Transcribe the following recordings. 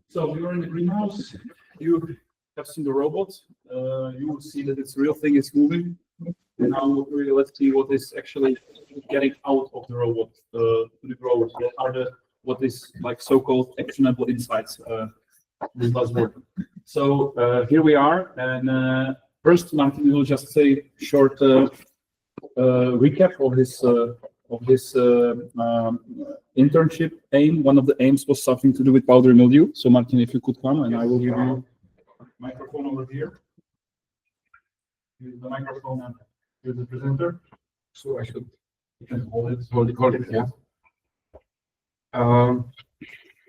So we are in the greenhouse. You have seen the robot. You will see that it's real thing is moving. And now let's see what is actually getting out of the robot to the growers. What is like so-called actionable insights. This buzzword. So here we are, and first Martin will just say short recap of this internship aim. One of the aims was something to do with powdery mildew. So Martin, if you could come, and I will give you a microphone over here. Here's the microphone, and here's the presenter. So I should hold it, yeah.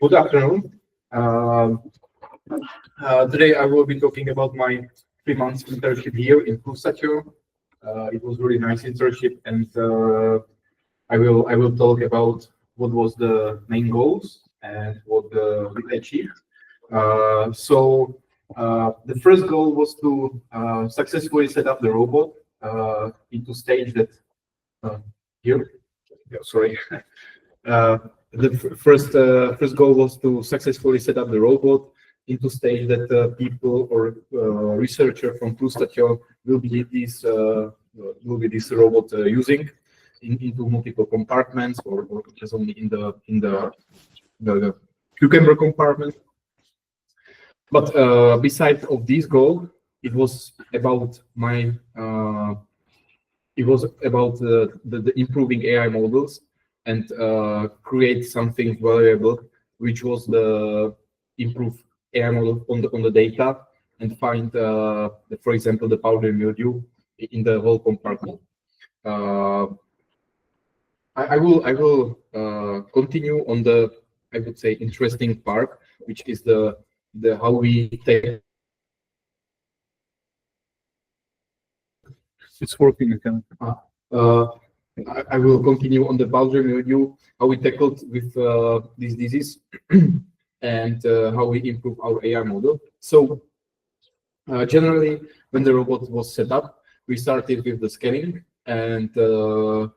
Good afternoon. Today I will be talking about my 3 months internship here in PSKW. It was really nice internship, and I will talk about what was the main goals and what we achieved. The first goal was to successfully set up the robot into stage that here. Yeah, sorry. The first goal was to successfully set up the robot into stage that people or researcher from PSKW will be this robot using into multiple compartments or just only in the cucumber compartment. But besides of this goal, it was about the improving AI models and create something valuable, which was the improve AI model on the data and find, for example, the powdery mildew in the whole compartment. I will continue on the, I would say, interesting part, which is the how we take. It's working again. I will continue on the powdery mildew, how we tackled with this disease, and how we improve our AI model. So generally, when the robot was set up, we started with the scanning, and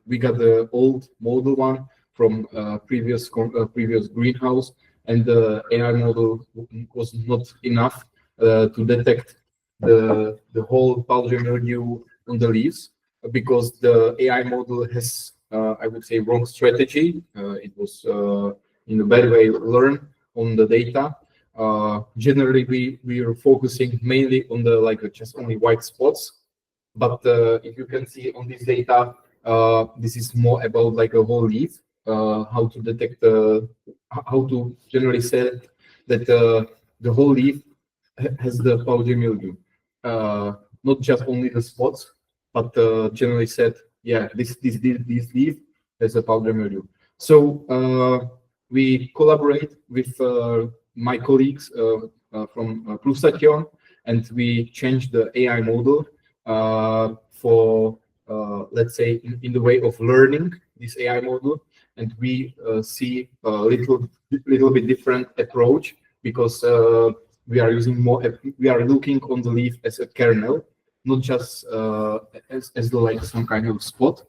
we got the old model one from previous greenhouse, and the AI model was not enough to detect the whole powdery mildew on the leaves, because the AI model has, I would say, wrong strategy. It was in a bad way learn on the data. Generally, we are focusing mainly on the just only white spots. But if you can see on this data, this is more about like a whole leaf, how to detect, how to generally say that the whole leaf has the powdery mildew, not just only the spots, but generally said, yeah, this leaf has a powdery mildew. So we collaborate with my colleagues from PSKW, and we changed the AI model for, let's say, in the way of learning this AI model, and we see a little bit different approach, because we are using more. We are looking on the leaf as a kernel, not just as like some kind of spot.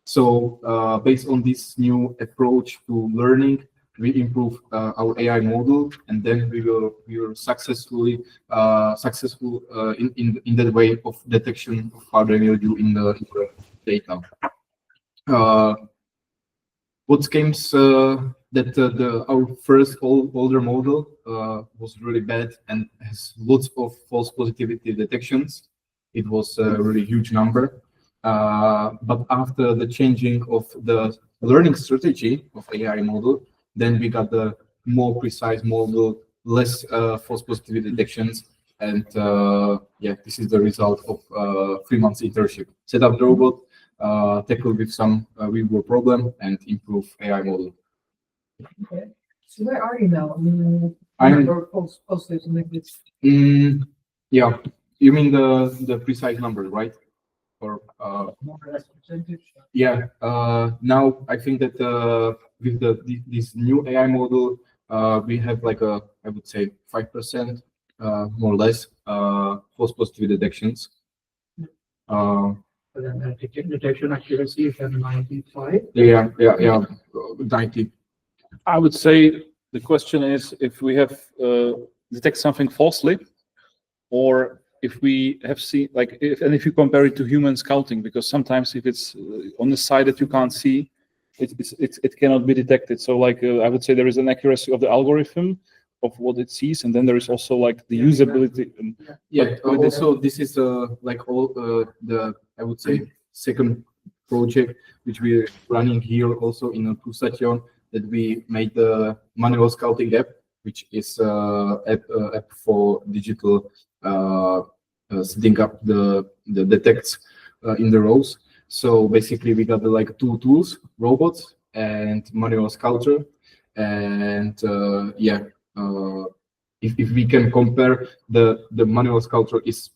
So based on this new approach to learning, we improve our AI model, and then we were successful in that way of detection of powdery mildew in the data. What came that our first older model was really bad and has lots of false positivity detections. It was a really huge number. But after the changing of the learning strategy of AI model, then we got the more precise model, less false positivity detections, and yeah, this is the result of 3 months internship. Set up the robot, tackle with some real-world problem, and improve AI model. Okay. So where are you now? I'm posted to make this. Yeah, you mean the precise number, right? Or More or less percentage. yeah. Now I think that with this new AI model, we have like I would say 5%, more or less, false positive detections. But then detection accuracy is at 95. Yeah, 90. I would say the question is if we have detect something falsely, or if we have seen if you compare it to human scouting, because sometimes if it's on the side that you can't see, it cannot be detected. So I would say there is an accuracy of the algorithm of what it sees, and then there is also the usability. Also this is the I would say second project which we're running here also in a station, that we made the manual scouting app, which is app for digital setting up the detects in the rows. So basically we got two tools, robots and manual scouter, and if we can compare, the manual scouter is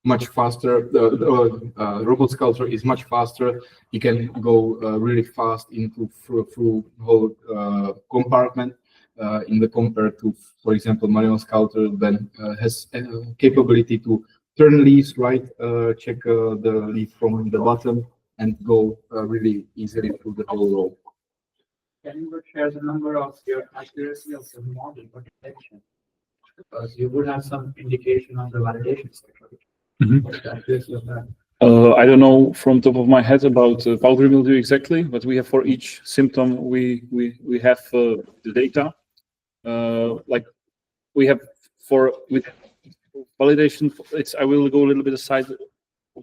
much faster, the robot scouter is much faster. You can go really fast through whole compartment in the compared to, for example, manual scouter then has capability to turn leaves right, check the leaf from the bottom and go really easily through the whole row. Can you share the number of your accuracy of the model for detection? Because you would have some indication on the validation sector. The accuracy of that. I don't know from top of my head about powdery mildew exactly, but we have for each symptom we have the data. We have with validation. I will go a little bit aside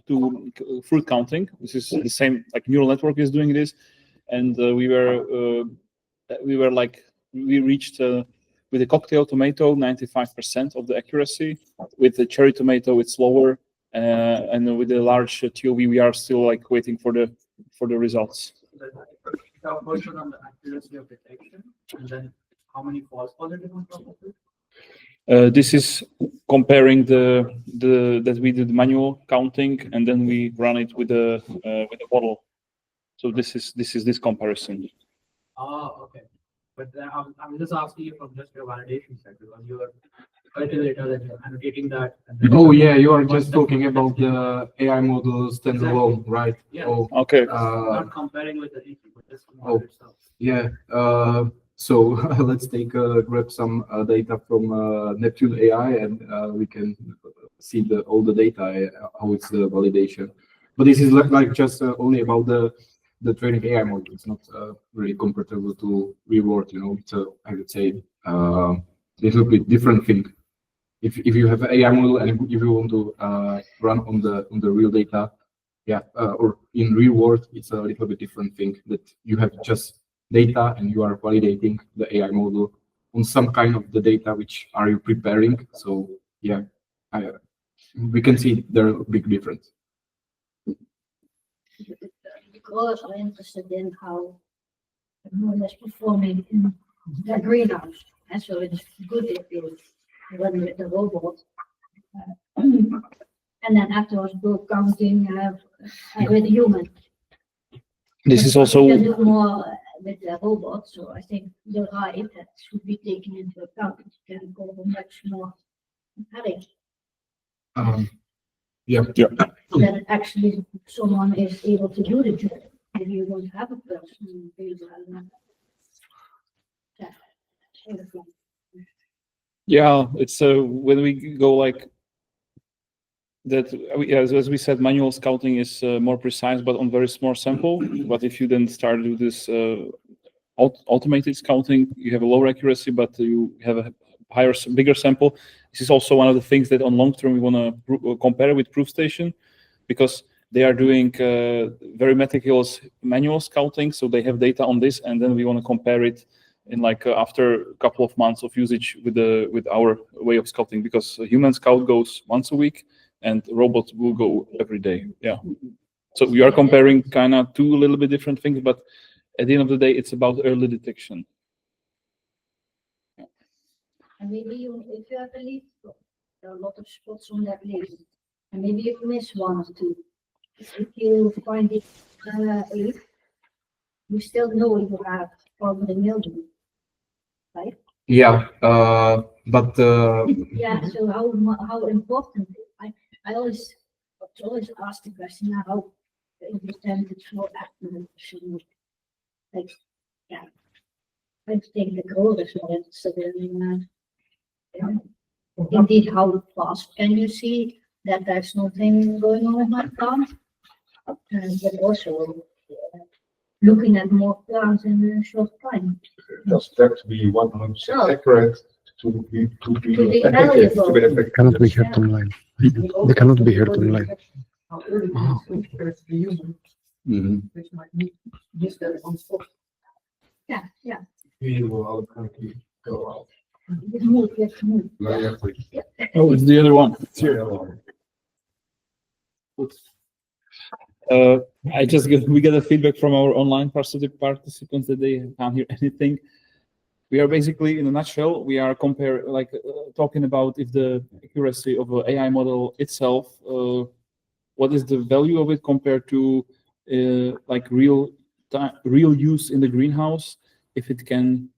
to fruit counting. This is the same, neural network is doing this, and we reached with the cocktail tomato 95% of the accuracy. With the cherry tomato, it's lower, and with the large TOV, we are still waiting for the results. The version on the accuracy of detection, and then how many false positives on top of it? This is comparing that we did manual counting, and then we run it with the model. So this is this comparison. Oh, okay. But then I'm just asking you from just your validation side, because you are calculator that you're annotating that. And then You are just talking about the AI models standalone, right? Yeah. Oh, okay. Not comparing with the DP, but just the model itself. Yeah. So let's grab some data from Neptune AI, and we can see all the data, how it's the validation. But this is just only about the training AI model. It's not really comparable to real world. It's I would say little bit different thing. If you have an AI model and if you want to run on the real data, or in real world, it's a little bit different thing, that you have just data and you are validating the AI model on some kind of the data which are you preparing. So we can see there are big difference. Because I'm interested in how the model is performing in the greenhouse. And so it's good if you run with the robot. And then afterwards go counting with the human. This is also You can do more with the robot, so I think you're right, that should be taken into account. You can go much more headache. That actually someone is able to do the job. If you don't have a person available. it's when we go that, as we said, manual scouting is more precise, but on very small sample. But if you then start to do this automated scouting, you have a lower accuracy, but you have a bigger sample. This is also one of the things that on long term we want to compare with ProofStation, because they are doing very meticulous manual scouting, so they have data on this, and then we want to compare it in after a couple of months of usage with our way of scouting, because a human scout goes once a week and robot will go every day. So we are comparing kind of two a little bit different things, but at the end of the day, it's about early detection. And maybe if you have a leaf, there are a lot of spots on that leaf, and maybe you miss one or two. If you find it leaf, you still know you have powdery mildew, right? But So how important? I always ask the question how important it's for accurate. I think the growers is more interested in, indeed, how fast can you see that there's nothing going on with my plant? But also looking at more plants in a short time. Does that to be 100% accurate to be To be effective? valuable. To be effective. Cannot be heard online. They cannot be heard online. Which might need this on spot. Yeah, yeah. We will automatically go out. Just move, just move. Very quick. Oh, it's the other one. We get a feedback from our online participants that they can't hear anything. We are basically, in a nutshell, we are talking about if the accuracy of an AI model itself, what is the value of it compared to like real use in the greenhouse, if it can,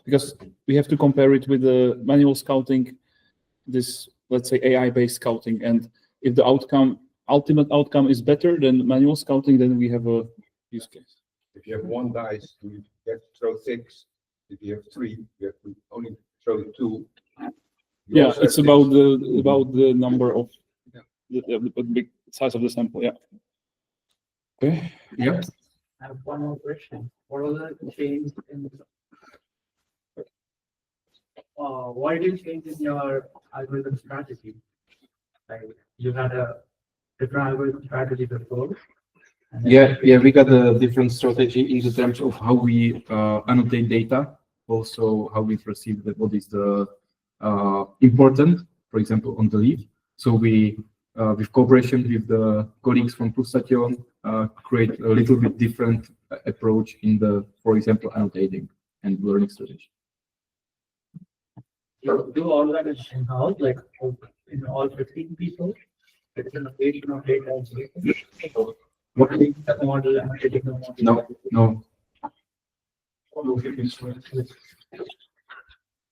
because we have to compare it with the manual scouting, this, let's say, AI-based scouting, and if the ultimate outcome is better than manual scouting, then we have a use case. If you have one dice, you have to throw 6. If you have 3, you have to only throw 2. You Yeah, also it's have about six. the number of Yeah. the big size of the sample. Yeah. Okay. Yep. I have one more question. What was the change in, why did you change in your algorithm strategy? Like, you had a different algorithm strategy before. and then- Yeah, we got a different strategy in the terms of how we annotate data, also how we perceive that what is the important, for example, on the leaf. So we, with cooperation with the colleagues from Plustation, create a little bit different approach in the, for example, annotating and learning strategy. You do all that in-house, like in all 15 people? It's an annotation of data. What? The model and editing the model. No.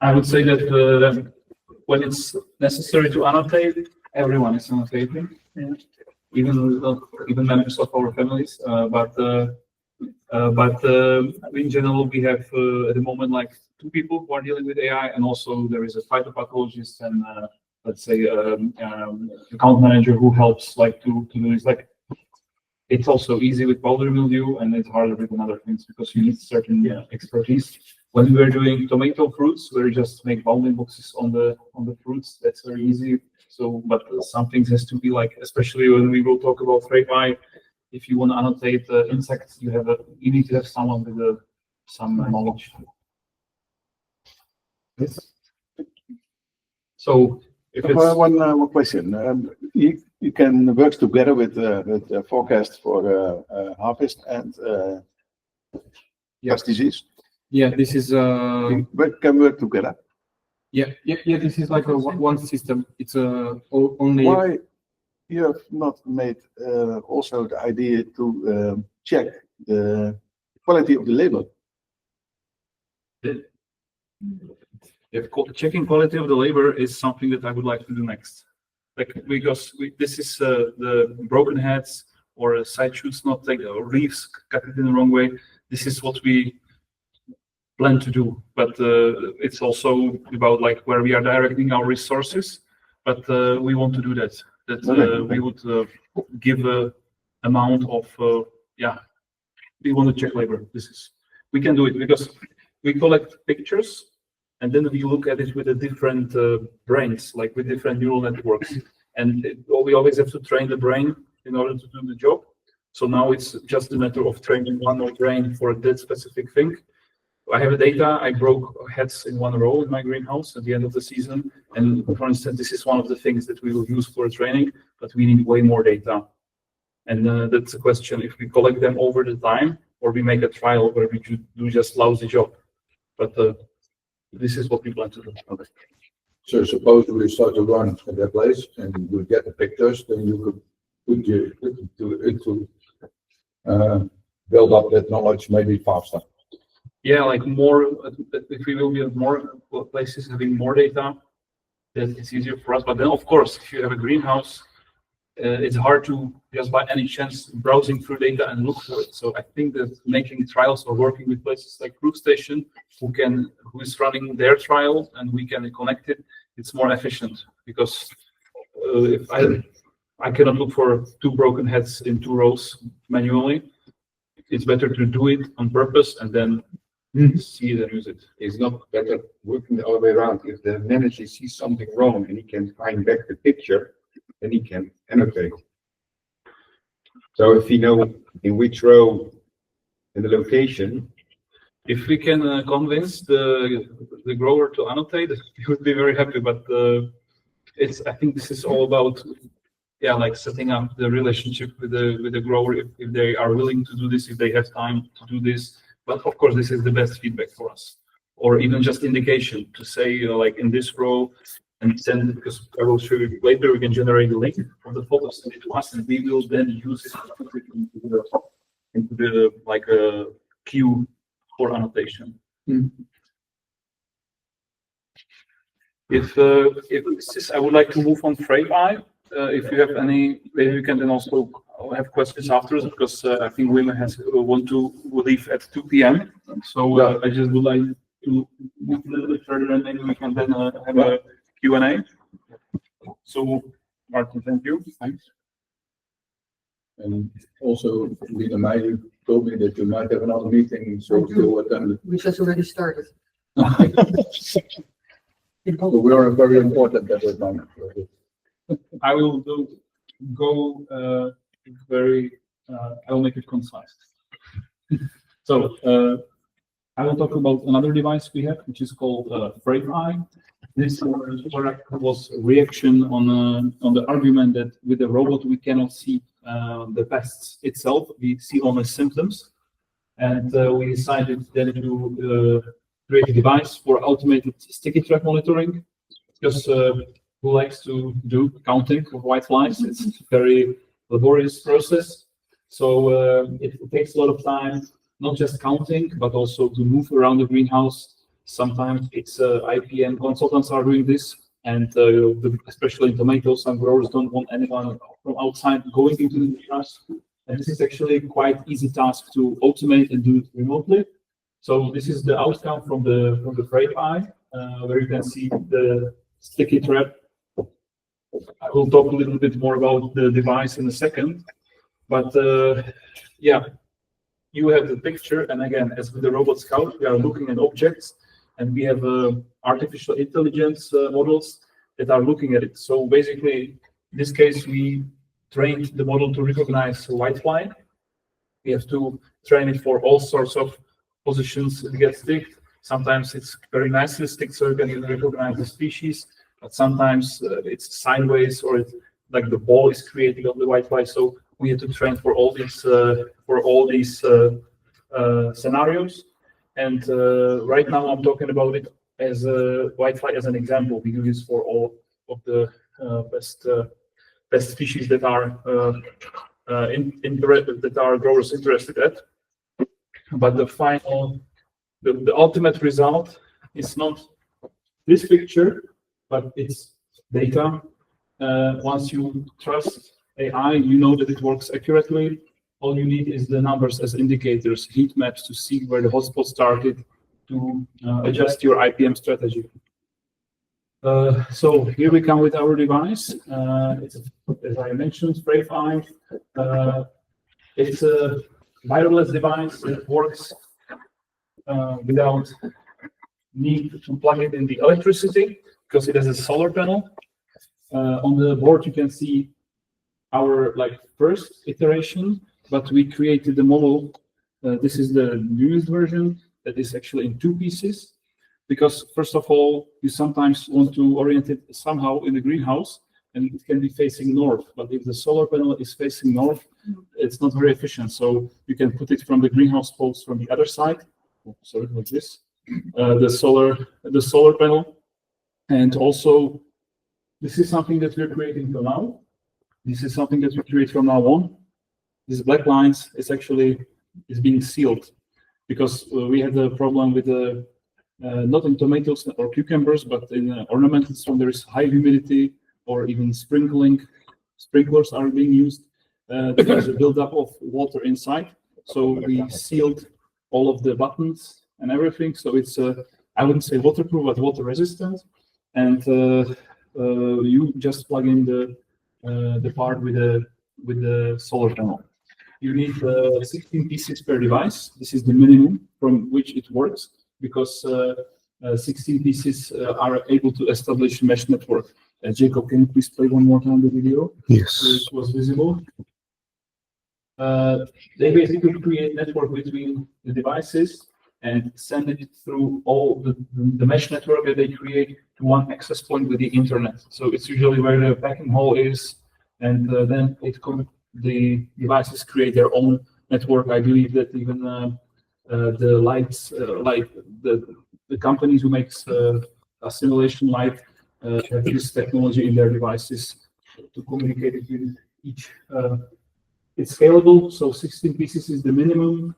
I would say that when it's necessary to annotate, everyone is annotating, even members of our families. But in general, we have at the moment like 2 people who are dealing with AI, and also there is a phytopathologist and let's say account manager who helps like to do this. Like, it's also easy with powder mildew, and it's harder with other things because you need certain expertise. When we're doing tomato fruits, we just make bounding boxes on the fruits. That's very easy. So, but some things has to be like, especially when we will talk about FRAVEeye, if you want to annotate insects, you need to have someone with some knowledge. Yes. So, if it's One question. You can work together with the forecast for harvest and pest disease. Yeah, this is Can work together. yeah. This is like a one system. It's only. Why you have not made also the idea to check the quality of the label? checking quality of the labor is something that I would like to do next. Like, because this is the broken heads or side shoots not take or leaves cut it in the wrong way. This is what we plan to do, but it's also about like where we are directing our resources. But we want to do that. We would give a amount of we want to check labor. We can do it because we collect pictures. And then we look at it with a different brains, like with different neural networks. And we always have to train the brain in order to do the job. So now it's just a matter of training one more brain for that specific thing. I have data. I broke heads in one row in my greenhouse at the end of the season. And for instance, this is one of the things that we will use for training, but we need way more data. And that's a question if we collect them over the time, or we make a trial where we do just lousy job. But this is what we plan to do. Okay. So suppose we start to run at that place and you get the pictures, then you could put it to build up that knowledge maybe faster. Yeah, like more, if we will be at more places having more data, then it's easier for us. But then, of course, if you have a greenhouse, it's hard to just by any chance browsing through data and look for it. So I think that making trials or working with places like ProofStation who is running their trial and we can connect it, it's more efficient because if I cannot look for 2 broken heads in 2 rows manually. It's better to do it on purpose and then see it and use it. It's not better working the other way around. If the manager sees something wrong and he can find back the picture, then he can annotate. So if he know in which row and the location, If we can convince the grower to annotate, he would be very happy. But I think this is all about like setting up the relationship with the grower if they are willing to do this, if they have time to do this. But of course, this is the best feedback for us, or even just indication to say like in this row and send it, because I will show you later. We can generate a link from the photo, send it to us, and we will then use it to put it into the like a queue for annotation. If this is, I would like to move on FRAVEeye. If you have any, maybe we can then also have questions afterwards, because I think women want to leave at 2 p.m. So I just would like to move a little bit further, and maybe we can then have a Q&A. So Martin, thank you. Thanks. and also Lina Meijer told me that you might have another meeting, so still attend. Which has already started. So we are very important at that moment. I will go very. I will make it concise. So I will talk about another device we have, which is called FRAVEeye. This product was a reaction on the argument that with the robot we cannot see the pests itself; we see only symptoms, and we decided then to create a device for automated sticky trap monitoring. Because who likes to do counting of whiteflies? It's a very laborious process, so it takes a lot of time. Not just counting, but also to move around the greenhouse. Sometimes it's IPM consultants are doing this, and especially in tomatoes, some growers don't want anyone from outside going into the greenhouse. And this is actually quite easy task to automate and do remotely. So this is the outcome from the FRAVEeye, where you can see the sticky trap. I will talk a little bit more about the device in a second, but yeah. You have the picture, and again, as with the Robot Scout, we are looking at objects, and we have artificial intelligence models that are looking at it. So basically, in this case, we trained the model to recognize a whitefly. We have to train it for all sorts of positions it gets sticked. Sometimes it's very nicely sticked, so you can even recognize the species, but sometimes it's sideways, or it's like the ball is created of the whitefly. So we had to train for all these scenarios, and right now I'm talking about it as a whitefly as an example. We use for all of the best species that are that are growers interested at. But the ultimate result is not this picture, but it's data. Once you trust AI, you know that it works accurately. All you need is the numbers as indicators, heat maps to see where the hotspot started, to adjust your IPM strategy. So here we come with our device. It's, as I mentioned, FRAVEeye. It's a wireless device that works without need to plug it in the electricity, because it has a solar panel. On the board you can see our first iteration, but we created the model. This is the newest version that is actually in 2 pieces, because first of all, you sometimes want to orient it somehow in the greenhouse, and it can be facing north. But if the solar panel is facing north, it's not very efficient. So you can put it from the greenhouse post from the other side. Oh, sorry, like this. The solar panel, and also this is something that we're creating for now. This is something that we create from now on. These black lines is being sealed, because we had a problem with the not in tomatoes or cucumbers, but in ornamentals when there is high humidity or even sprinkling. sprinklers are being used. There's a buildup of water inside. So we sealed all of the buttons and everything. So it's, I wouldn't say waterproof, but water resistant. And you just plug in the part with the solar panel. You need 16 pieces per device. This is the minimum from which it works, because 16 pieces are able to establish a mesh network. Jacob, can you please play one more time the video? Yes. So it was visible. They basically create network between the devices and send it through all the mesh network that they create to one access point with the internet. So it's usually where the packing hole is, and then the devices create their own network. I believe that even the lights, like the companies who makes a simulation light, have this technology in their devices to communicate it with each. It's scalable, so 16 pieces is the minimum,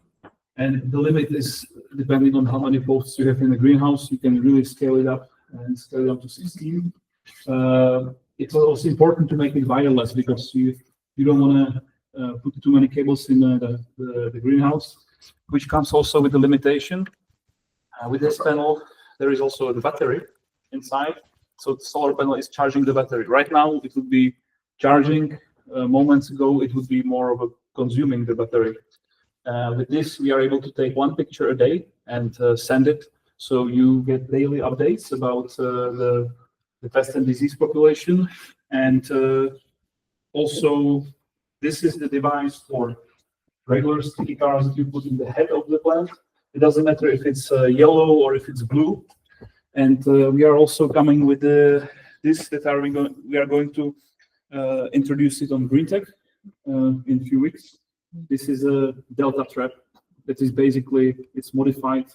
and the limit is depending on how many posts you have in the greenhouse. You can really scale it up and scale it up to 16. It's also important to make it wireless, because you don't want to put too many cables in the greenhouse, which comes also with the limitation. With this panel, there is also the battery inside. So the solar panel is charging the battery. Right now, it would be charging. Moments ago, it would be more of a consuming the battery. With this, we are able to take one picture a day and send it. So you get daily updates about the pest and disease population. And also, this is the device for regular sticky cards that you put in the head of the plant. It doesn't matter if it's yellow or if it's blue. And we are also coming with this that we are going to introduce it on Green Tech in a few weeks. This is a Delta trap that is basically, it's modified.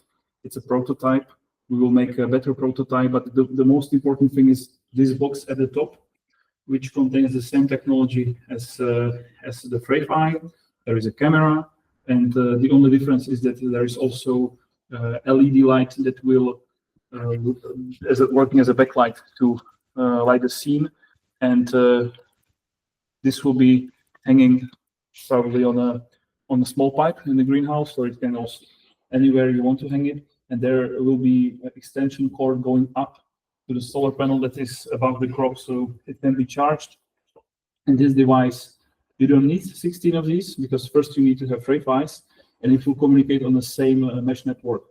It's a prototype. We will make a better prototype, but the most important thing is this box at the top, which contains the same technology as the FRAVEeye. There is a camera, and the only difference is that there is also LED light that will working as a backlight to light the scene, and this will be hanging probably on a small pipe in the greenhouse, or it can also anywhere you want to hang it. And there will be an extension cord going up to the solar panel that is above the crop, so it can be charged. And this device, you don't need 16 of these, because first you need to have FRAVEeyes, and it will communicate on the same mesh network.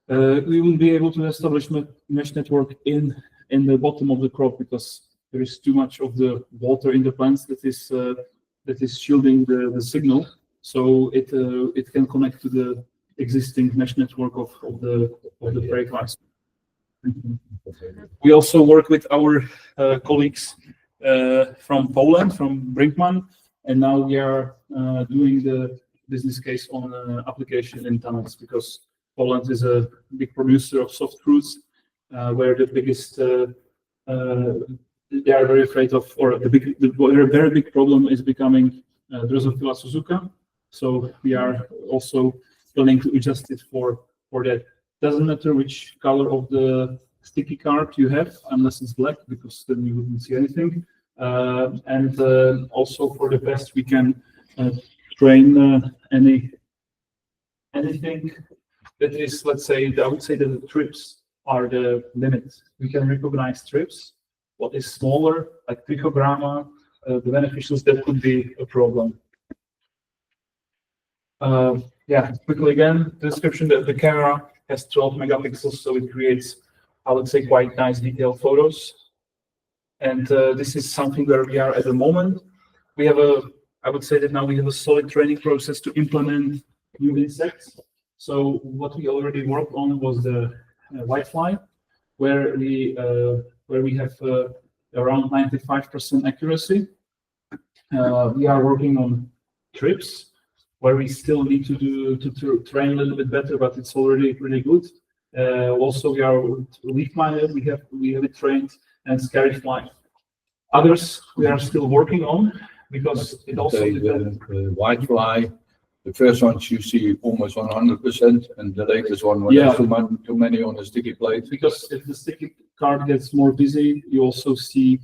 We will be able to establish mesh network in the bottom of the crop, because there is too much of the water in the plants that is shielding the signal. So it can connect to the existing mesh network of the FRAVEeyes. We also work with our colleagues from Poland, from Brinkman, and now we are doing the business case on application in tunnels, because Poland is a big producer of soft fruits, where the biggest they are very afraid of, or the very big problem is becoming Drosophila suzuka. So we are also planning to adjust it for that. Doesn't matter which color of the sticky card you have, unless it's black, because then you wouldn't see anything. And also for the pest, we can train anything that is, let's say, I would say that the trips are the limit. We can recognize trips. What is smaller, like trichogramma, the beneficials, that could be a problem. Yeah, quickly again, the description that the camera has 12 megapixels, so it creates, I would say, quite nice detailed photos. And this is something where we are at the moment. We have I would say that now we have a solid training process to implement new insects. So what we already worked on was the whitefly, where we have around 95% accuracy. We are working on trips, where we still need to train a little bit better, but it's already really good. Also, we are with leaf miner, we have it trained, and scary fly. Others we are still working on, because it also depends. The whitefly, the first ones you see almost 100%, and the latest one when there's too many on the sticky plate. Because if the sticky card gets more busy, you also see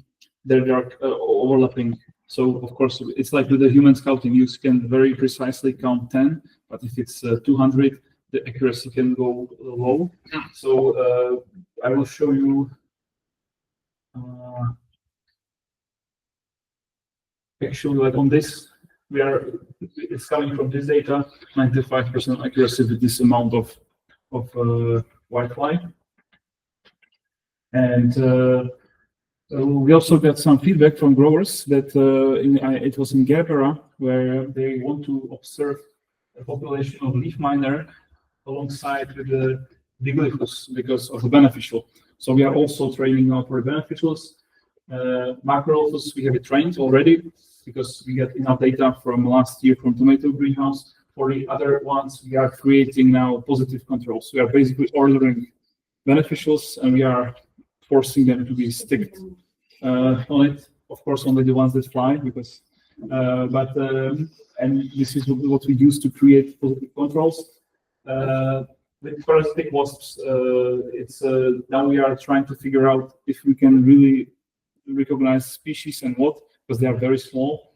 there are overlapping So of course, it's like with the human scouting, you can very precisely count 10, but if it's 200, the accuracy can go low. So I will show you. Actually, like on this, it's coming from this data, 95% accuracy with this amount of Wi-Fi. And we also got some feedback from growers that it was in Gerbera, where they want to observe a population of leaf miner alongside with the Diglyphus because of the beneficial. So we are also training now for the beneficials. Macroalphas, we have it trained already because we get enough data from last year from tomato greenhouse. For the other ones, we are creating now positive controls. We are basically ordering beneficials and we are forcing them to be sticked on it. Of course, only the ones that fly, because and this is what we use to create positive controls. With parasitic wasps, it's now we are trying to figure out if we can really recognize species and what, because they are very small.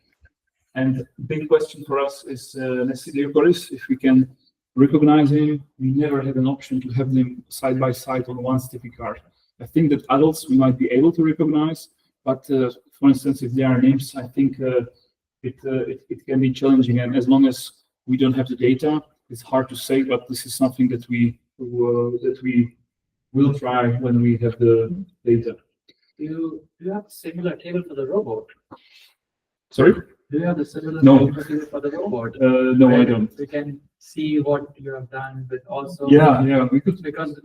And big question for us is Nessidiocoris, if we can recognize him. We never had an option to have them side by side on one sticky card. I think that adults we might be able to recognize, but for instance, if there are names, I think it can be challenging. And as long as we don't have the data, it's hard to say. But this is something that we will try when we have the data. Do you have a similar table for the robot? Sorry? Do you have the similar No. table for the robot? No, I don't. We can see what you have done, but also Yeah, we could. because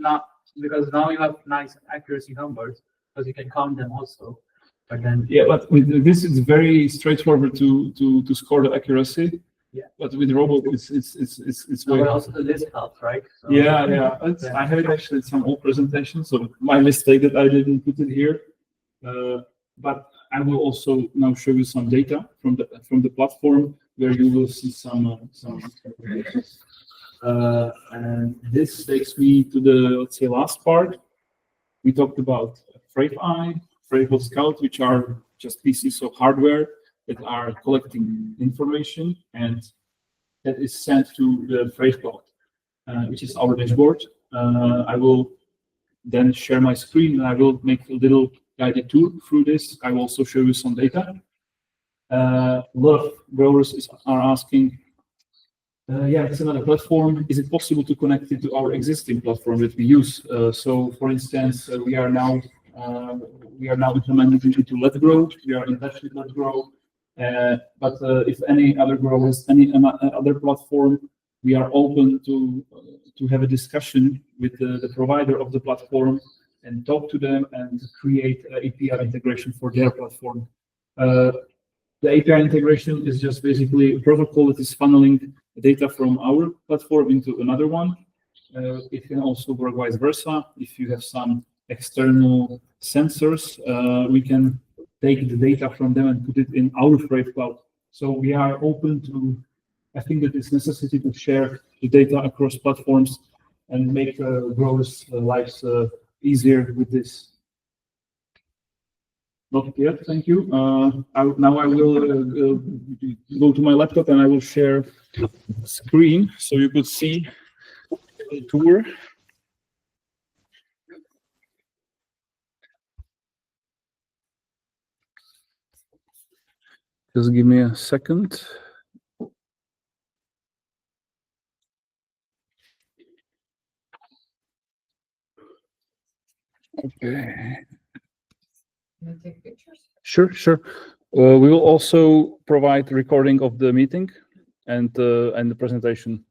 now you have nice accuracy numbers, because you can count them also. But then But with this, it's very straightforward to score the accuracy. Yeah. But with robot, it's but way. also the list helps, right? So, Yeah. I have it actually in some old presentations, so my mistake that I didn't put it here. But I will also now show you some data from the platform where you will see some. And this takes me to the, let's say, last part. We talked about FRAVEeye, FRAVEBOT Scout, which are just pieces of hardware that are collecting information, and that is sent to the FRAVE cloud, which is our dashboard. I will then share my screen and I will make a little guided tour through this. I will also show you some data. A lot of growers are asking, it's another platform. Is it possible to connect it to our existing platform that we use? So, for instance, we are now implementing into Let's Grow. We are in touch with Let's Grow. But if any other grower has any other platform, we are open to have a discussion with the provider of the platform and talk to them and create API integration for their platform. The API integration is just basically a protocol that is funneling data from our platform into another one. It can also work vice versa. If you have some external sensors, we can take the data from them and put it in our FRAVE cloud. So we are open to, I think that it's necessity to share the data across platforms and make growers' lives easier with this. Not yet, thank you. Now I will go to my laptop and I will share screen so you could see the tour. Just give me a second. Okay. Can you take pictures? Sure. We will also provide recording of the meeting and the presentation.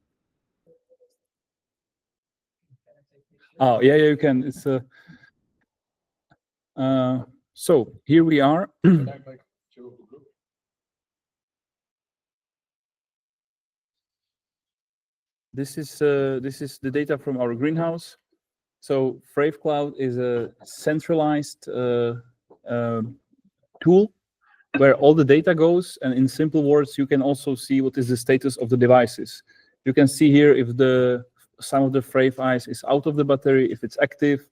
Oh, yeah, you can. It's so here we are. This is the data from our greenhouse. So FRAVE Cloud is a centralized tool where all the data goes, and in simple words, you can also see what is the status of the devices. You can see here if some of the FRAVEeyes is out of the battery, if it's active,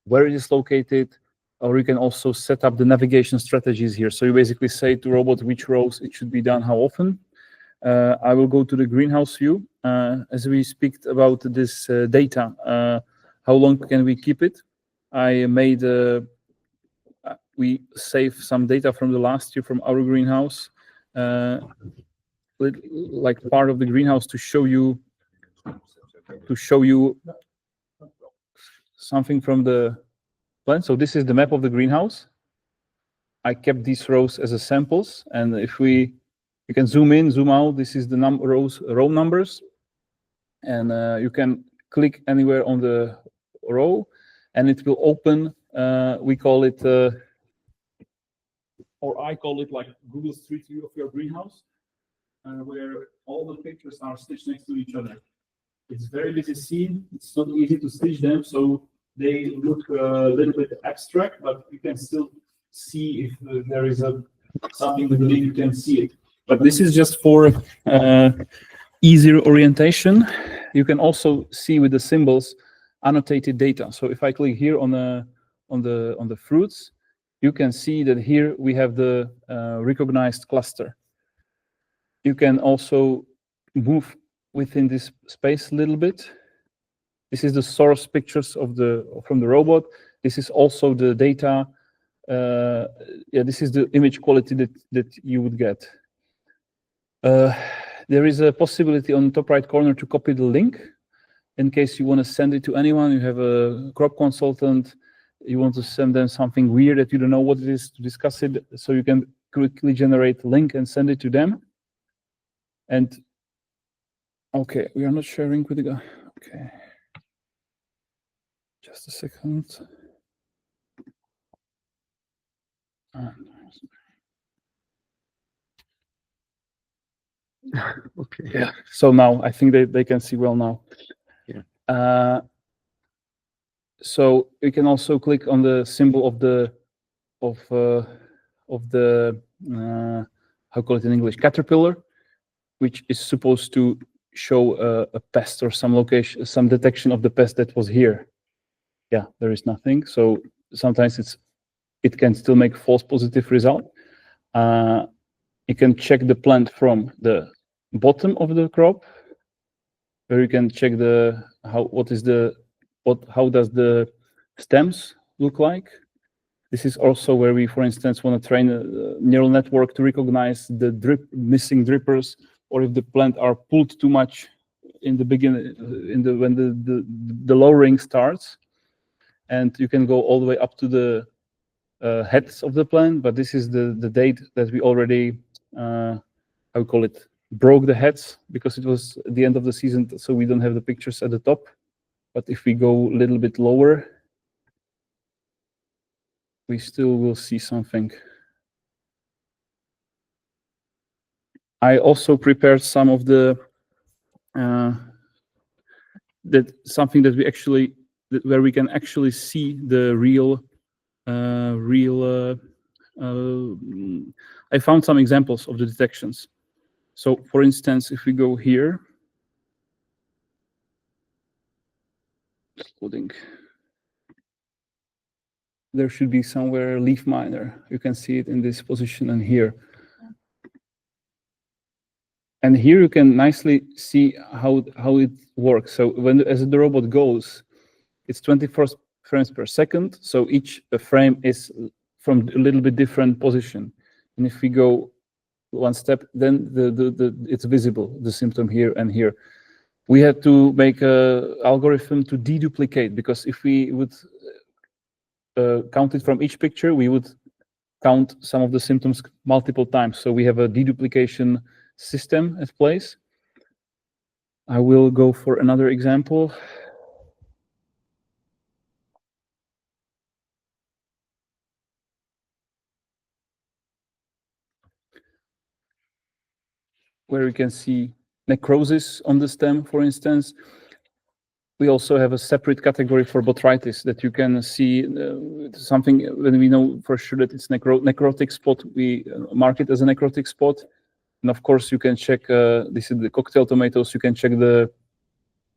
where it is located, or you can also set up the navigation strategies here. So you basically say to robot which rows it should be done, how often. I will go to the greenhouse view. As we speak about this data, how long can we keep it? I made, we save some data from the last year from our greenhouse, like part of the greenhouse to show you something from the plan. So this is the map of the greenhouse. I kept these rows as a samples, and if you can zoom in, zoom out, this is the row numbers, and you can click anywhere on the row, and it will open. We call it, or I call it, like Google Street View of your greenhouse, where all the pictures are stitched next to each other. It's very busy scene. It's not easy to stitch them, so they look a little bit abstract, but you can still see if there is something with the link, you can see it. But this is just for easier orientation. You can also see with the symbols annotated data. So if I click here on the fruits, you can see that here we have the recognized cluster. You can also move within this space a little bit. This is the source pictures from the robot. This is also the data. This is the image quality that you would get. There is a possibility on the top right corner to copy the link in case you want to send it to anyone. You have a crop consultant, you want to send them something weird that you don't know what it is to discuss it, so you can quickly generate a link and send it to them. And okay, we are not sharing with the guy. Okay, just a second. Okay. Yeah. So now I think they can see well now. Yeah. So you can also click on the symbol of the how call it in English, caterpillar, which is supposed to show a pest or some location, some detection of the pest that was here. Yeah, there is nothing. So sometimes it can still make false positive result. You can check the plant from the bottom of the crop, where you can check how does the stems look like. This is also where we, for instance, want to train a neural network to recognize the missing drippers, or if the plant are pulled too much in the beginning, when the lowering starts. And you can go all the way up to the heads of the plant, but this is the date that we already, how we call it, broke the heads, because it was at the end of the season, so we don't have the pictures at the top. But if we go a little bit lower, we still will see something. I also prepared some of the something that we actually, where we can actually see the real I found some examples of the detections. So for instance, if we go here, there should be somewhere leaf miner. You can see it in this position and here. And here you can nicely see how it works. So as the robot goes, it's 24 frames per second. So each frame is from a little bit different position. And if we go one step, then it's visible, the symptom here and here. We had to make an algorithm to deduplicate, because if we would count it from each picture, we would count some of the symptoms multiple times. So we have a deduplication system at place. I will go for another example. Where we can see necrosis on the stem, for instance. We also have a separate category for botrytis that you can see something when we know for sure that it's necrotic spot. We mark it as a necrotic spot. And of course, you can check, this is the cocktail tomatoes, you can check the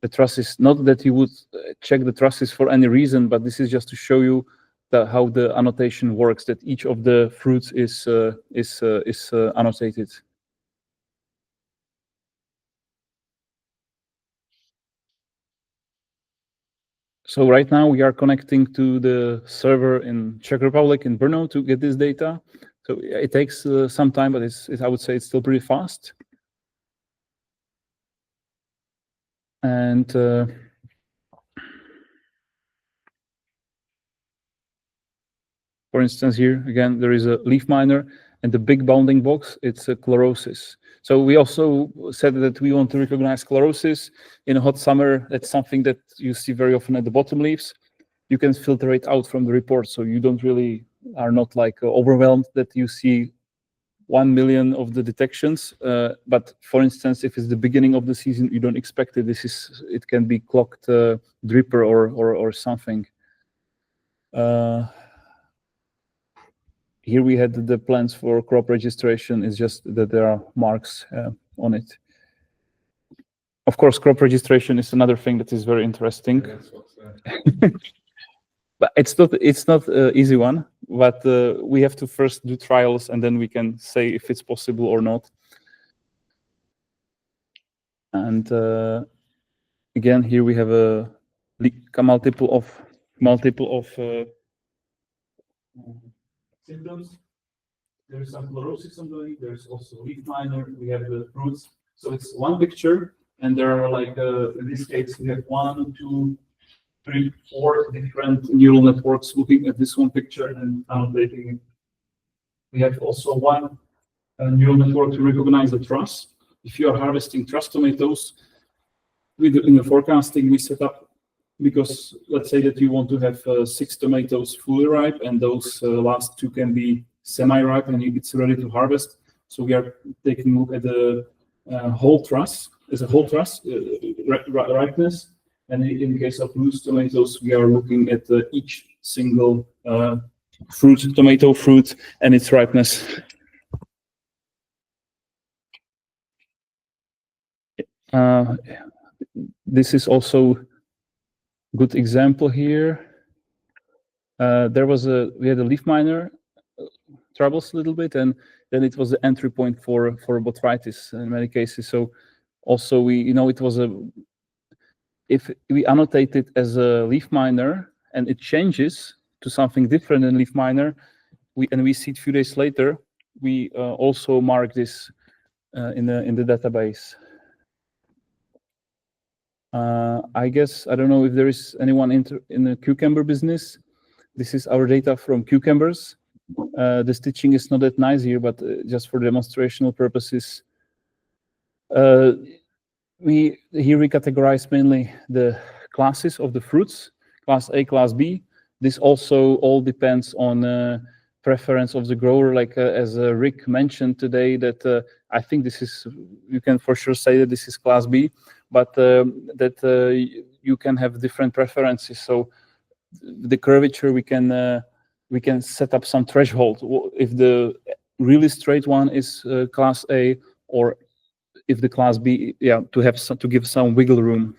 trusses. Not that you would check the trusses for any reason, but this is just to show you how the annotation works, that each of the fruits is annotated. So right now we are connecting to the server in Czech Republic in Brno to get this data. So it takes some time, but I would say it's still pretty fast. And for instance, here again, there is a leaf miner, and the big bounding box, it's a chlorosis. So we also said that we want to recognize chlorosis in a hot summer. That's something that you see very often at the bottom leaves. You can filter it out from the report, so you don't really are not like overwhelmed that you see 1 million of the detections. But for instance, if it's the beginning of the season, you don't expect it. It can be clogged dripper or something. Here we had the plans for crop registration. It's just that there are marks on it. Of course, crop registration is another thing that is very interesting. But it's not an easy one. But we have to first do trials, and then we can say if it's possible or not. And again, here we have a multiple of symptoms. There is some chlorosis on the leaf. There's also leaf miner. We have the fruits. So it's one picture, and there are like in this case we have 1, 2, 3, 4 different neural networks looking at this one picture and annotating it. We have also one neural network to recognize the truss. If you are harvesting truss tomatoes, in the forecasting we set up, because let's say that you want to have 6 tomatoes fully ripe, and those last 2 can be semi-ripe, and it's ready to harvest. So we are taking a look at the whole truss, as a whole truss ripeness. And in the case of loose tomatoes, we are looking at each single tomato fruit and its ripeness. This is also a good example here. We had a leaf miner troubles a little bit, and then it was the entry point for botrytis in many cases. So also it was if we annotate it as a leaf miner and it changes to something different than leaf miner, we see it a few days later, we also mark this in the database. I guess, I don't know if there is anyone in the cucumber business. This is our data from cucumbers. The stitching is not that nice here, but just for demonstrational purposes. We categorize mainly the classes of the fruits, class A, class B. This also all depends on preference of the grower, like as Rick mentioned today, that I think you can for sure say that this is class B, but that you can have different preferences. So the curvature, we can set up some threshold. If the really straight one is class A, or if the class B, to give some wiggle room.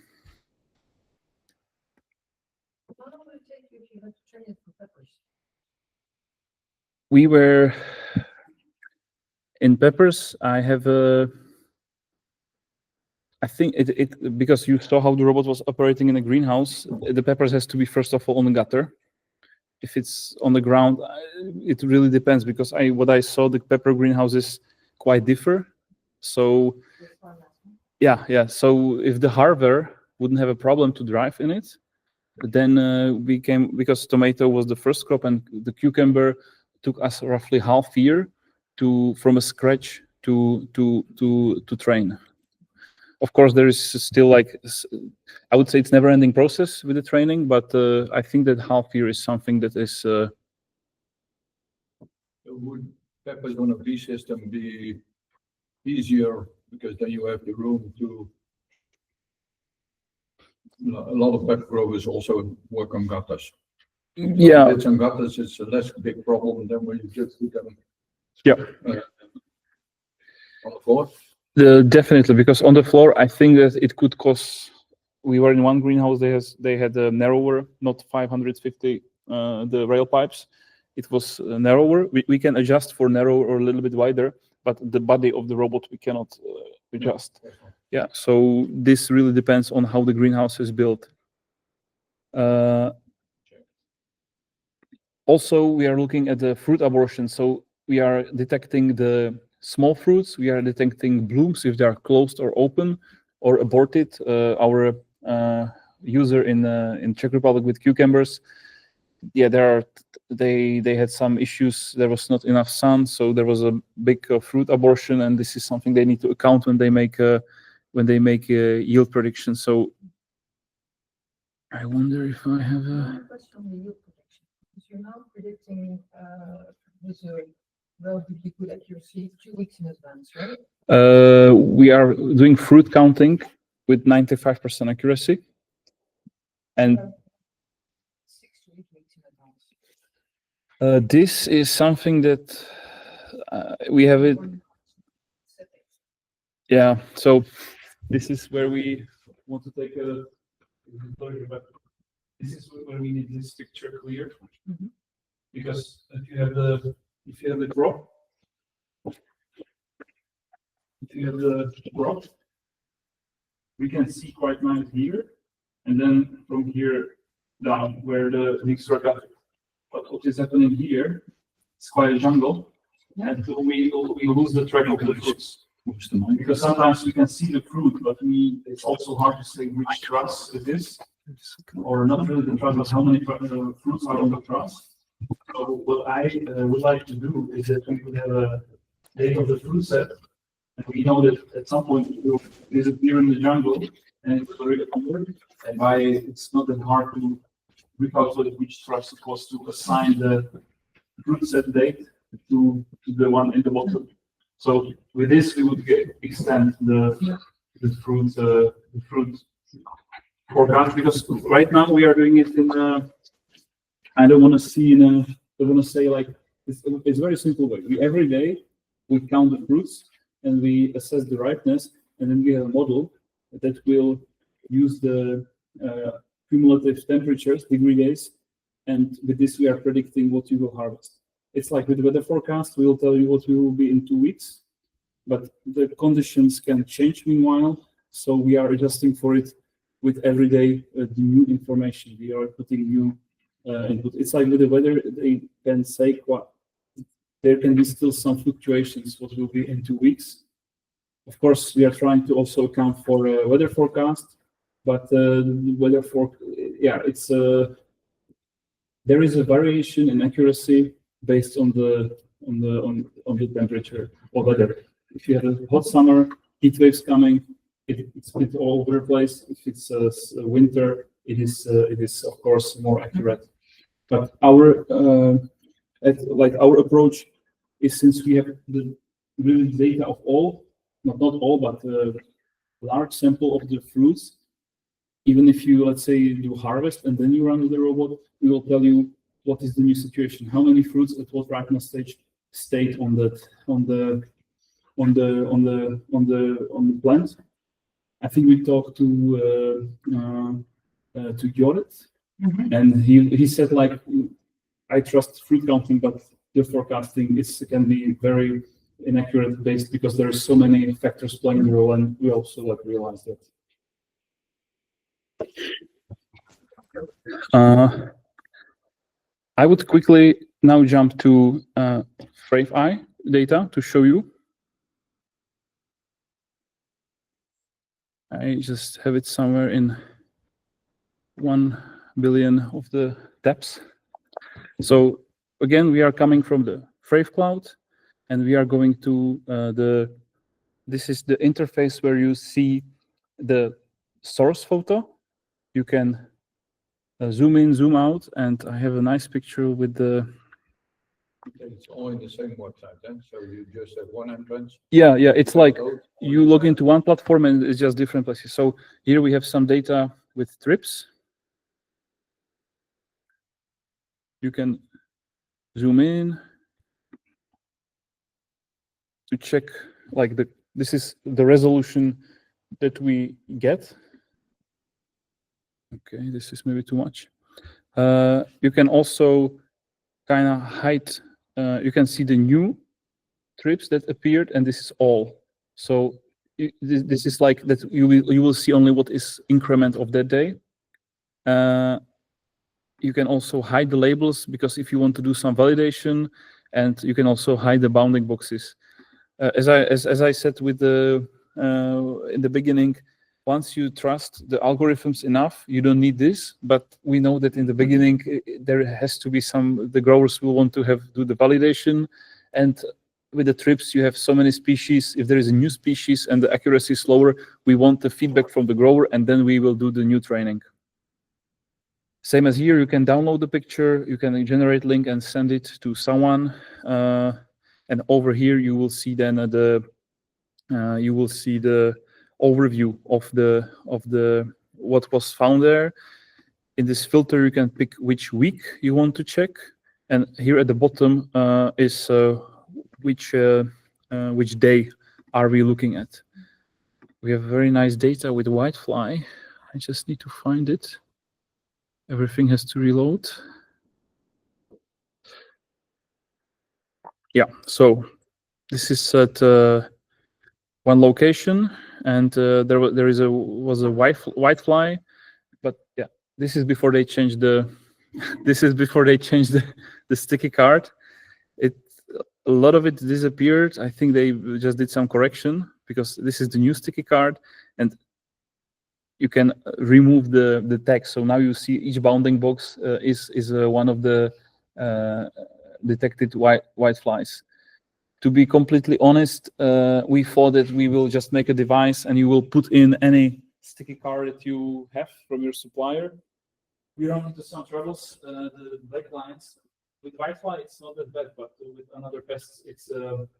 We were in peppers. I think it because you saw how the robot was operating in a greenhouse. The peppers has to be first of all on the gutter. If it's on the ground, it really depends, because what I saw, the pepper greenhouses quite differ. So yeah. So if the harver wouldn't have a problem to drive in it, then because tomato was the first crop, and the cucumber took us roughly half year from a scratch to train. Of course, there is still I would say it's never-ending process with the training, but I think that half year is something that is. Would peppers on a B system be easier, because then you have the room to? A lot of pepper growers also work on gutters. Yeah, It's on gutters. It's a less big problem than when you just put them. Yeah. On the floor. Definitely, because on the floor, I think that it could cause. We were in one greenhouse. They had a narrower, not 550 the rail pipes, it was narrower. We can adjust for narrow or a little bit wider, but the body of the robot we cannot adjust. Yeah, so this really depends on how the greenhouse is built. Also, we are looking at the fruit abortion. So we are detecting the small fruits. We are detecting blooms if they are closed or open or aborted. Our user in Czech Republic with cucumbers, yeah, they had some issues. There was not enough sun, so there was a big fruit abortion, and this is something they need to account when they make a yield prediction. So I wonder if I have a question on the yield prediction. Because you're now predicting with a relatively good accuracy 2 weeks in advance, right? we are doing fruit counting with 95% accuracy, and 6 to 8 weeks in advance. this is something that we have it. Yeah, so this is where we want to take a but this is where we need this picture clear, because if you have the crop, we can see quite nice here, and then from here down where the mixed got. But what is happening here? It's quite a jungle, and we lose the track of the fruits. Because sometimes we can see the fruit, but it's also hard to say which truss it is, or not really the truss, but how many fruits are on the truss. So what I would like to do is that we would have a date of the fruit set, and we know that at some point it will disappear in the jungle, and it will reappear. And by it's not that hard to recalculate which truss it was to assign the fruit set date to the one in the bottom. So with this, we would extend the fruit forecast, because right now we are doing it in I don't want to say like it's very simple way. Every day we count the fruits and we assess the ripeness, and then we have a model that will use the cumulative temperatures, degree days, and with this we are predicting what you will harvest. It's like with the weather forecast, we will tell you what we will be in 2 weeks, but the conditions can change meanwhile. So we are adjusting for it with every day the new information. We are putting new input. It's like with the weather, they can say there can be still some fluctuations, what will be in 2 weeks. Of course, we are trying to also account for weather forecast, but weather it's there is a variation in accuracy based on the temperature or weather. If you have a hot summer, heat waves coming, it's a bit all over the place. If it's winter, it is of course more accurate. But our approach is, since we have the real data of all, not all, but a large sample of the fruits. Even if you, let's say, do harvest and then you run with the robot, we will tell you what is the new situation, how many fruits at what ripeness stage stayed on the plant. I think we talked to Jorrit, and he said, like, I trust fruit counting, but the forecasting can be very inaccurate based because there are so many factors playing a role, and we also realize that. I would quickly now jump to FRAVEeye data to show you. I just have it somewhere in 1 billion of the tabs. So again, we are coming from the FRAVE cloud, and we are going to this is the interface where you see the source photo. You can zoom in, zoom out, and I have a nice picture with the. It's all in the same website, then. So you just have one entrance. Yeah. It's like you log into one platform and it's just different places. So here we have some data with trips. You can zoom in to check, like this is the resolution that we get. Okay, this is maybe too much. You can also kind of hide, you can see the new trips that appeared, and this is all. So this is like that you will see only what is increment of that day. You can also hide the labels, because if you want to do some validation, and you can also hide the bounding boxes. As I said with the in the beginning, once you trust the algorithms enough, you don't need this. But we know that in the beginning there has to be the growers will want to do the validation, and with the trips you have so many species. If there is a new species and the accuracy is lower, we want the feedback from the grower, and then we will do the new training. Same as here, you can download the picture, you can generate link and send it to someone. And over here you will see then the overview of the what was found there. In this filter, you can pick which week you want to check, and here at the bottom is which day are we looking at. We have very nice data with whitefly. I just need to find it. Everything has to reload. Yeah, so this is at one location, and there was a whitefly, but yeah, this is before they changed the the sticky card. A lot of it disappeared. I think they just did some correction, because this is the new sticky card, and you can remove the text. So now you see each bounding box is one of the detected whiteflies. To be completely honest, we thought that we will just make a device and you will put in any sticky card that you have from your supplier. We run into some troubles. The black lines with whitefly, it's not that bad, but with another pest, it's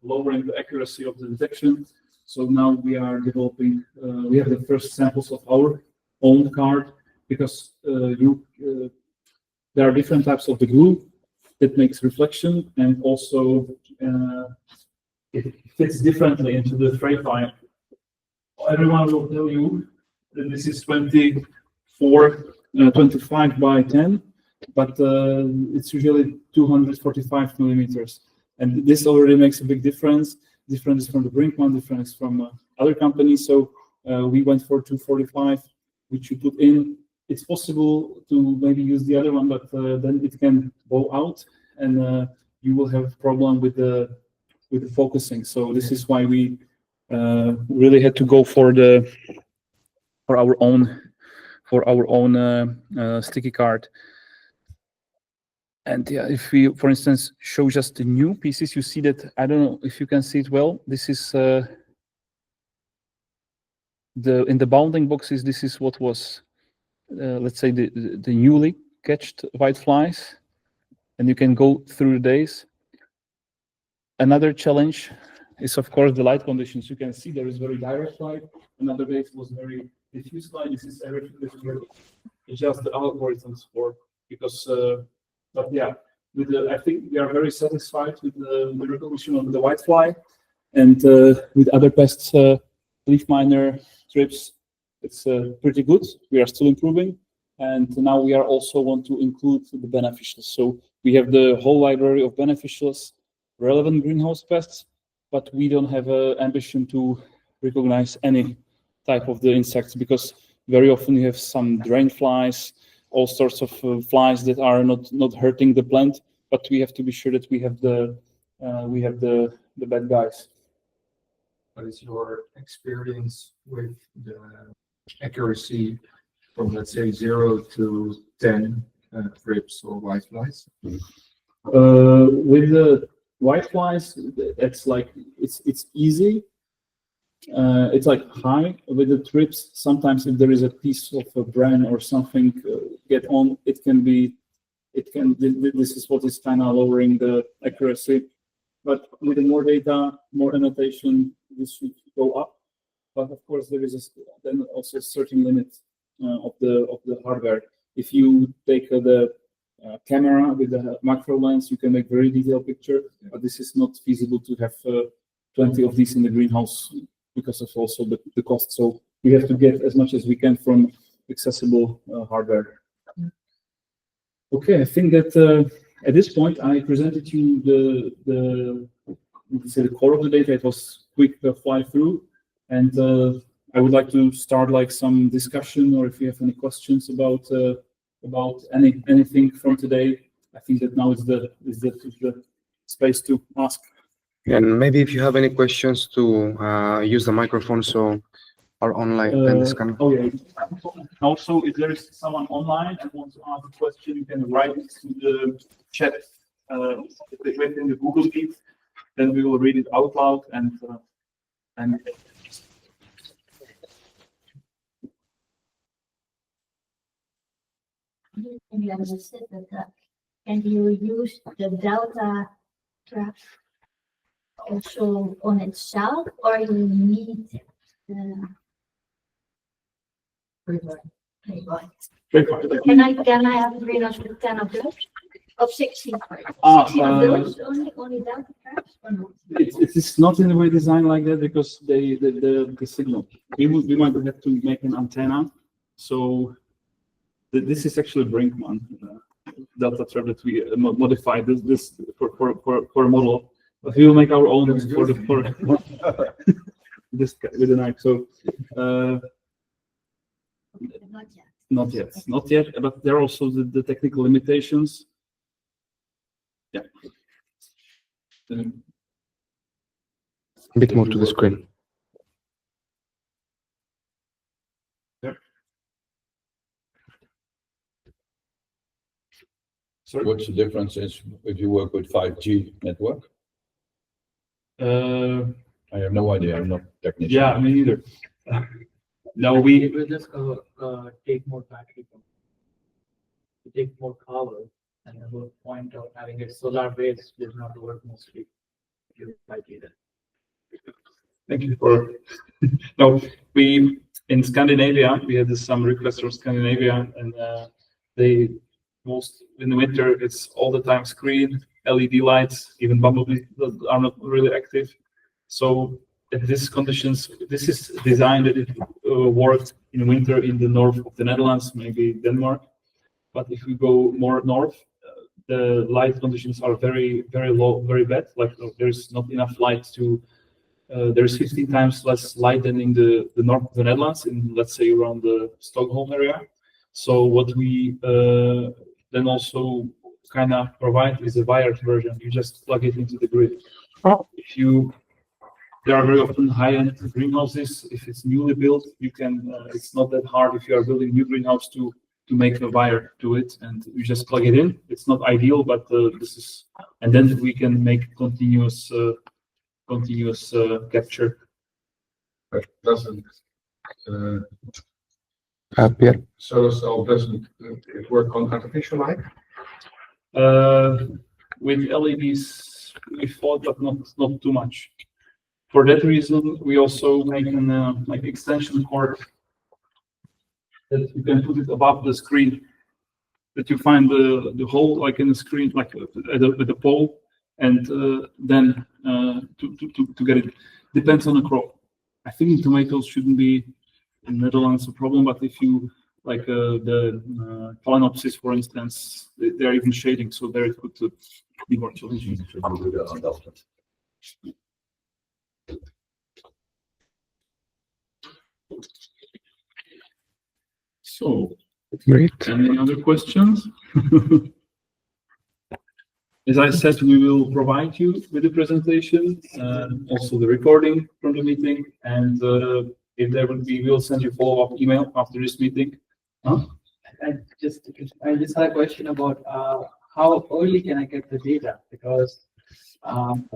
lowering the accuracy of the detection. So now we are developing. We have the first samples of our own card, because there are different types of the glue that makes reflection, and also it fits differently into the FRAVEye. Everyone will tell you that this is 25 by 10, but it's usually 245 millimeters, and this already makes a big difference. Difference from the Brinkman, difference from other companies. So we went for 245, which you put in. It's possible to maybe use the other one, but then it can bow out, and you will have a problem with the focusing. So this is why we really had to go for our own sticky card. And yeah, if we, for instance, show just the new pieces, you see that, I don't know if you can see it well. This is in the bounding boxes. This is what was, let's say, the newly catched whiteflies, and you can go through the days. Another challenge is, of course, the light conditions. You can see there is very direct light. Another day was very diffuse light. This is everything that we adjust the algorithms for, because. But yeah, I think we are very satisfied with the recognition of the whitefly, and with other pests, leaf miner, trips, it's pretty good. We are still improving, and now we are also want to include the beneficials. So we have the whole library of beneficials, relevant greenhouse pests, but we don't have an ambition to recognize any type of the insects, because very often you have some drain flies, all sorts of flies that are not hurting the plant, but we have to be sure that we have the bad guys. What is your experience with the accuracy from, let's say, 0 to 10 thrips or whiteflies? With the whiteflies, it's like it's easy. It's like high. With the trips, sometimes if there is a piece of a bran or something get on, this is what is kind of lowering the accuracy. But with the more data, more annotation, this should go up. But of course, there is then also a certain limit of the hardware. If you take the camera with the macro lens, you can make very detailed picture, but this is not feasible to have 20 of these in the greenhouse, because of also the cost. So we have to get as much as we can from accessible hardware. Okay, I think that at this point I presented you the let's say the core of the data. It was quick fly through, and I would like to start like some discussion, or if you have any questions about anything from today. I think that now is the space to ask. And maybe if you have any questions, to use the microphone so our online attendees can. Oh yeah. Also, if there is someone online and wants to ask a question, you can write it to the chat within the Google Meet. Then we will read it out loud and. You understood that can you use the delta graph also on itself, or you need the FRAVEBot? Can I have a greenhouse with 10 of those? Of 16 of those, only delta graphs or not? It is not in a way designed like that because the signal. We might have to make an antenna. So this is actually Brinkman delta trap that we modified this for a model. But we will make our own for this guy with a knife. So not yet. But there are also the technical limitations. Yeah. A bit more to the screen. Sorry? What's the difference is if you work with 5G network? I have no idea. I'm not technician. Yeah, me neither. No, It will just take more battery. Take more power, and the whole point of having it solar based does not work mostly. You like it. Thank you for. No, we in Scandinavia we had some requests from Scandinavia, and they most in the winter it's all the time screen, LED lights, even bumblebees are not really active. So in these conditions, this is designed that it worked in winter in the north of the Netherlands, maybe Denmark. But if we go more north, the light conditions are very, very low, very bad. Like there's not enough light to. There's 15 times less light than in the north of the Netherlands, in let's say around the Stockholm area. So what we then also kind of provide is a wired version. You just plug it into the grid. If you, there are very often high-end greenhouses. If it's newly built, you can. It's not that hard if you are building a new greenhouse to make a wire to it, and you just plug it in. It's not ideal, but this is, and then we can make continuous capture. But doesn't Pierre. solar cell doesn't it work on artificial light? With LEDs, we thought, but not too much. For that reason, we also make an like extension cord that you can put it above the screen. That you find the hole like in the screen, like at the pole, and then to get it. Depends on the crop. I think tomatoes shouldn't be in Netherlands a problem, but if you like the Phalaenopsis, for instance, they are even shading, so there it could be more challenging. So, Great. any other questions? As I said, we will provide you with the presentation, also the recording from the meeting, and if there will be, we'll send you a follow-up email after this meeting. Huh? I just had a question about how early can I get the data? Because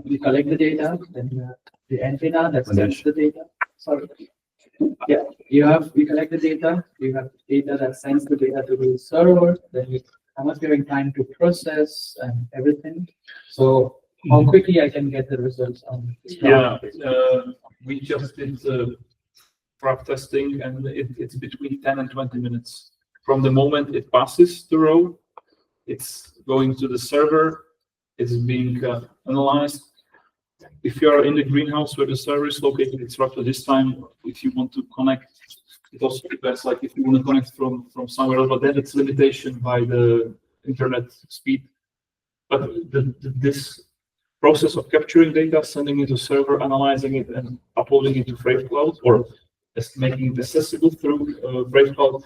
we collect the data, then you have the antenna that sends the data. Sorry. Yeah, we collect the data, you have data that sends the data to the server, then how much giving time to process and everything. So how quickly I can get the results on this? Yeah, we just did FRAVE testing, and it's between 10 and 20 minutes. From the moment it passes the row, it's going to the server, it's being analyzed. If you are in the greenhouse where the server is located, it's roughly this time. If you want to connect, it also depends. Like if you want to connect from somewhere else, but then it's limitation by the internet speed. But this process of capturing data, sending it to server, analyzing it, and uploading it to FRAVE Cloud, or making it accessible through FRAVE Cloud,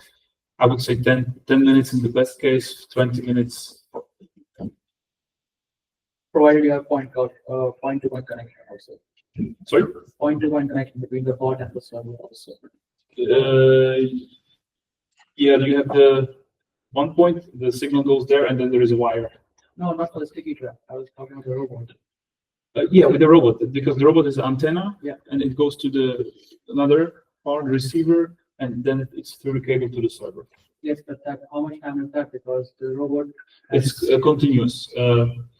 I would say 10 minutes in the best case, 20 minutes. Provided you have point-to-point connection also. Sorry? Point-to-point connection between the bot and the server also. Yeah, you have the one point, the signal goes there, and then there is a wire. No, not for the sticky trap. I was talking about the robot. Yeah, with the robot, because the robot is an antenna, Yeah. and it goes to the another part, receiver, and then it's through the cable to the server. Yes, but that, how much time is that? Because the robot. It's continuous.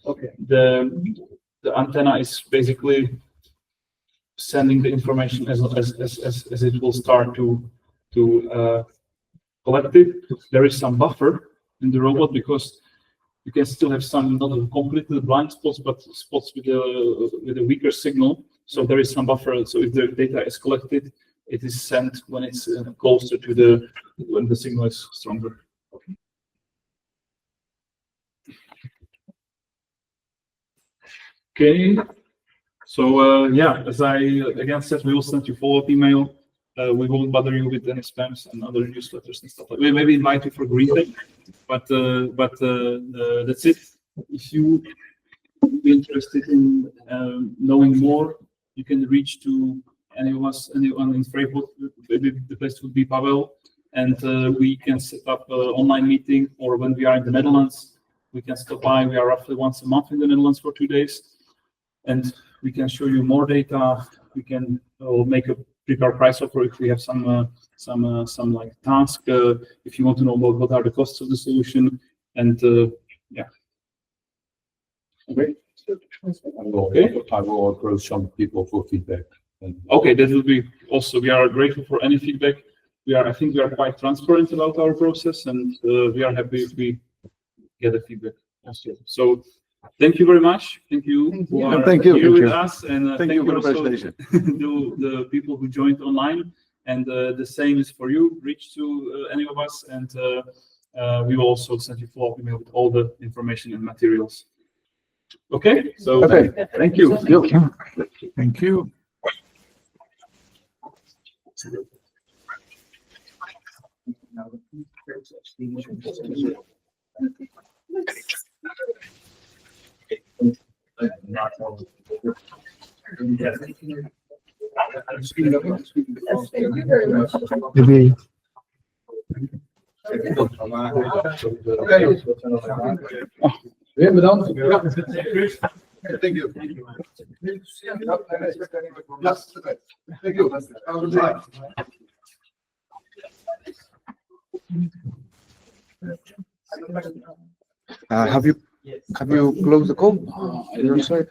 Okay. The antenna is basically sending the information as it will start to collect it. There is some buffer in the robot because you can still have some not completely blind spots, but spots with a weaker signal. So there is some buffer. So if the data is collected, it is sent when it's closer to when the signal is stronger. Okay. So yeah, as I again said, we will send you follow-up email. We won't bother you with any spams and other newsletters and stuff like that. We maybe invite you for green day, but that's it. If you be interested in knowing more, you can reach to any of us, anyone in FRAVEBot. Maybe the place would be Pavel, and we can set up an online meeting, or when we are in the Netherlands, we can stop by. We are roughly once a month in the Netherlands for 2 days, and we can show you more data. We can make a prepare price offer if we have some like task. If you want to know about what are the costs of the solution, and yeah. Okay. I will approach some people for feedback. Okay, that will be also. We are grateful for any feedback. I think we are quite transparent about our process, and we are happy if we get the feedback also. So, thank you very much. Thank you. Thank you. Here with us, and Thank you for the also presentation. to the people who joined online, and the same is for you. Reach to any of us, and we will also send you follow-up email with all the information and materials. Okay. So Okay. thank you. Thank you. Weer bedankt. Thank you. Yes. Okay. Thank you. Have a good day. Have you closed the call? On your side?